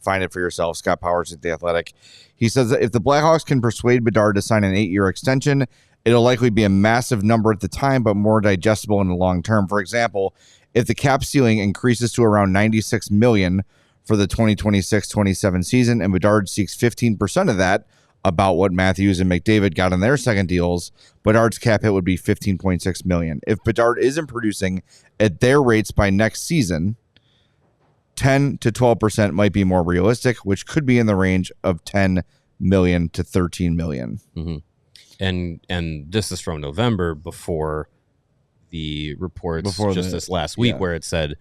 find it for yourself. Scott Powers at The Athletic. He says that if the Blackhawks can persuade Bedard to sign an 8-year extension, it'll likely be a massive number at the time, but more digestible in the long term. For example, if the cap ceiling increases to around $96 million for the 2026-27 season, and Bedard seeks 15% of that, about what Matthews and McDavid got in their second deals, Bedard's cap hit would be $15.6 million. If Bedard isn't producing at their rates by next season, 10 to 12% might be more realistic, which could be in the range of $10 million to $13 million. Mm-hmm. And this is from November before the reports this last week where it said,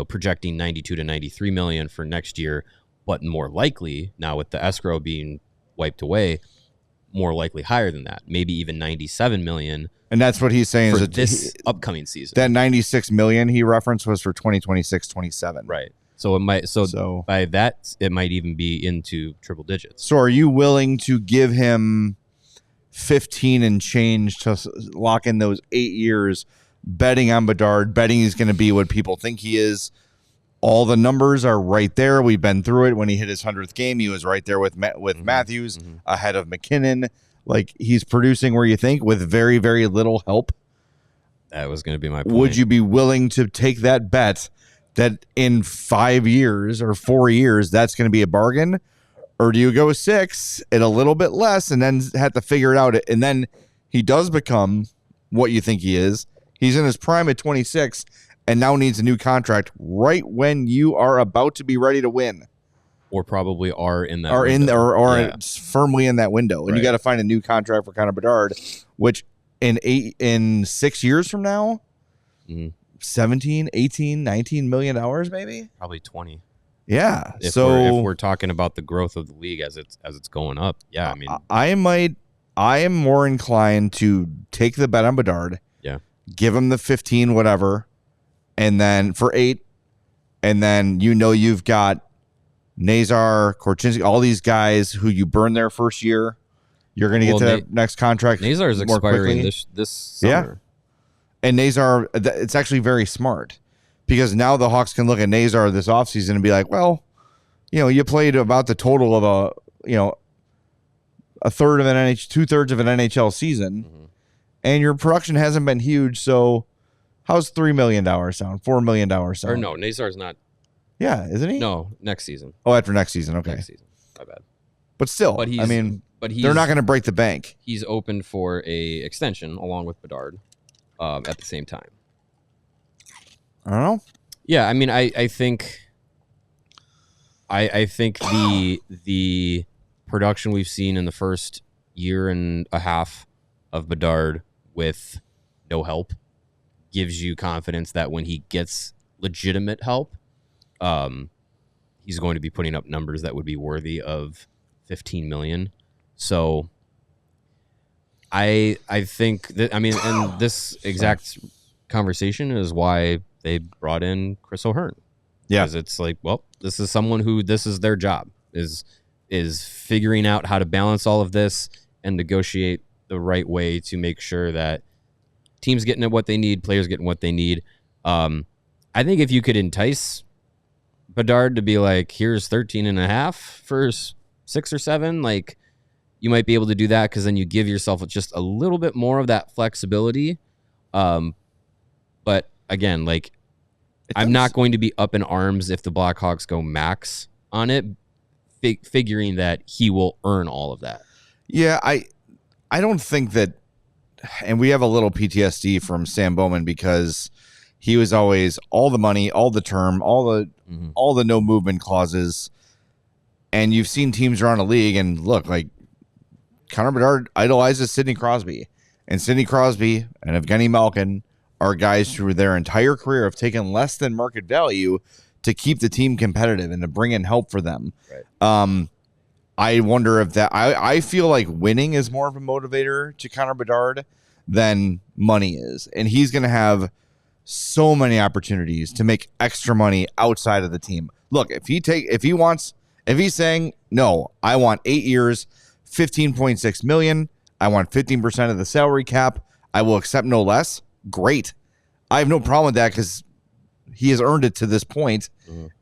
projecting 92 to 93 million for next year. But more likely, now with the escrow being wiped away, more likely higher than that. Maybe even 97 million. And that's what he's saying for is this upcoming season. That 96 million he referenced was for 2026-27. Right. So it might. So by that, it might even be into triple digits. So are you willing to give him 15 and change to lock in those 8 years, betting on Bedard, betting he's going to be what people think he is? All the numbers are right there. We've been through it. When he hit his 100th game, he was right there with Matthews, ahead of McKinnon. Like, he's producing where you think with very, very little help. That was going to be my point. Would you be willing to take that bet that in 5 years or 4 years, that's going to be a bargain? Or do you go 6 at a little bit less and then have to figure it out? And then he does become what you think he is. He's in his prime at 26 and now needs a new contract right when you are about to be ready to win. Or probably are in that firmly in that window. And you got to find a new contract for Connor Bedard, which in 6 years from now, 17, 18, 19 million dollars maybe? Probably 20. Yeah. If we're talking about the growth of the league as it's going up. Yeah, I mean I am more inclined to take the bet on Bedard. Yeah. Give him the 15 whatever. And then for 8, and then you've got Nazar, Korchinski, all these guys who you burn their first year. You're going to get to that next contract. Nazar is expiring this summer. Yeah. And Nazar, it's actually very smart because now the Hawks can look at Nazar this offseason and be like, well, you played about the total of a third of an NHL, 2/3 of an NHL season, and your production hasn't been huge. So how's $3 million sound? $4 million sound? Or no, Nazar's not. Yeah, isn't he? No, next season. Oh, after next season. Okay. Next season. My bad. But still, they're not going to break the bank. He's open for a extension along with Bedard at the same time. I don't know. Yeah, I mean, I think the production we've seen in the first year and a half of Bedard with no help gives you confidence that when he gets legitimate help, he's going to be putting up numbers that would be worthy of 15 million. So I think that, and this exact conversation is why they brought in Chris O'Hearn. Yeah. Because it's like, well, this is someone who, this is their job, is figuring out how to balance all of this and negotiate the right way to make sure that teams getting what they need, players getting what they need. I think if you could entice Bedard to be like, here's 13.5 for 6 or 7, like, you might be able to do that because then you give yourself just a little bit more of that flexibility. But again, like, I'm not going to be up in arms if the Blackhawks go max on it, figuring that he will earn all of that. Yeah, I don't think that, and we have a little PTSD from Sam Bowman because he was always all the money, all the term, all the no movement clauses. And you've seen teams around the league, and look, like, Connor Bedard idolizes Sidney Crosby. And Sidney Crosby and Evgeny Malkin are guys who their entire career have taken less than market value to keep the team competitive and to bring in help for them. Right. I wonder if that, I feel like winning is more of a motivator to Connor Bedard than money is. And he's going to have so many opportunities to make extra money outside of the team. Look, if he's saying, no, I want 8 years, $15.6 million. I want 15% of the salary cap. I will accept no less. Great. I have no problem with that because he has earned it to this point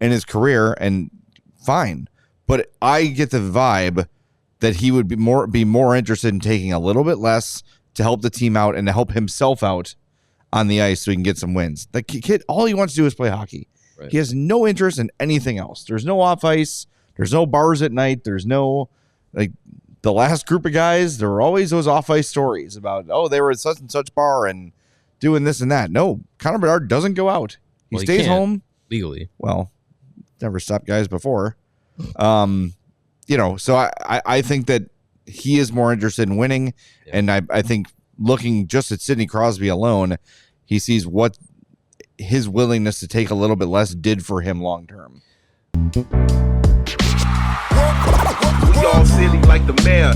in his career, and fine. But I get the vibe that he would be more interested in taking a little bit less to help the team out and to help himself out on the ice so he can get some wins. The kid, all he wants to do is play hockey. Right. He has no interest in anything else. There's no off ice. There's no bars at night. There's no, like, the last group of guys, there were always those off ice stories about, they were at such and such bar and doing this and that. No, Connor Bedard doesn't go out. He stays home legally. Well, never stopped guys before. So I think that he is more interested in winning. Yeah. And I think looking just at Sidney Crosby alone, he sees what his willingness to take a little bit less did for him long term. We all silly like the mayor.